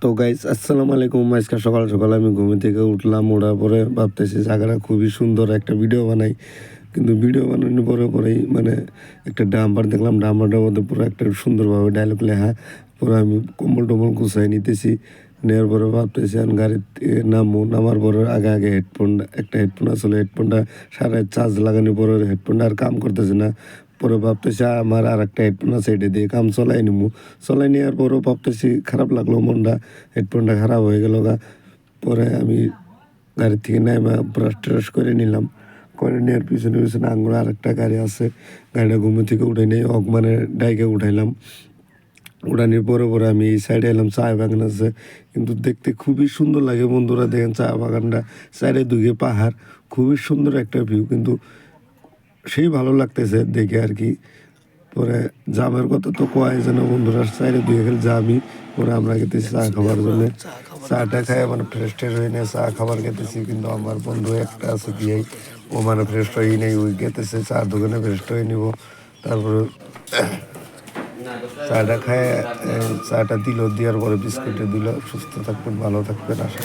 তো গাইস আসসালামু আলাইকুম। আজকে সকাল সকাল আমি ঘুম থেকে উঠলাম, ওঠার পরে ভাবতেছি জায়গাটা খুবই সুন্দর, একটা ভিডিও বানাই। কিন্তু ভিডিও বানানোর পরেই মানে একটা ডাম্পার দেখলাম, ডাম্পারটার মধ্যে পুরো একটা সুন্দরভাবে ডায়লগ লেখা। পরে আমি কম্বল টম্বল গুছাই নিতেছি, নেওয়ার পরে ভাবতেছি আমি গাড়ির থেকে নামবো। নামার পরে আগে আগে একটা হেডফোন আসলে হেডফোনটা সারা চার্জ লাগানোর পরে হেডফোনটা আর কাম করতেছে না। পরে ভাবতেছি আমার আর একটা হেডফোন আছে, এটা দিয়ে কাম চলাই নিবো। চলাই নেওয়ার পরেও ভাবতেছি খারাপ লাগলো মনটা, হেডফোনটা খারাপ হয়ে গেল গা। পরে আমি গাড়ি থেকে নেমে ব্রাশ ট্রাশ করে নিলাম, করে নেওয়ার পিছনে পিছনে আঙুলে আর একটা গাড়ি আছে, গাড়িটা ঘুমে থেকে উঠে নিয়ে অগমানের ডাইকে উঠাইলাম। উড়ানির পরে পরে আমি এই সাইডে এলাম, চা বাগান আছে কিন্তু দেখতে খুবই সুন্দর লাগে। বন্ধুরা দেখেন চা বাগানটা, সাইডে দুগে পাহাড়, খুবই সুন্দর একটা ভিউ, কিন্তু সেই ভালো লাগতেছে দেখে আর কি। পরে জামের কথা তো কয় যেন বন্ধুরা সাইডে দুয়ে গেলে জামি। পরে আমরা খেতেছি চা খাবার জন্য, চাটা খাই মানে ফ্রেশ ট্রেশ হয়ে নিয়ে চা খাবার খেতেছি। কিন্তু আমার বন্ধু একটা আছে দিয়েই, ও মানে ফ্রেশ হয়ে নেই, ওই খেতেছে চার দোকানে ফ্রেশ হয়ে নিব। তারপরে চাটা খায়, চাটা দিল, দেওয়ার পরে বিস্কুটে দিল। সুস্থ থাকবেন, ভালো থাকবেন, আশা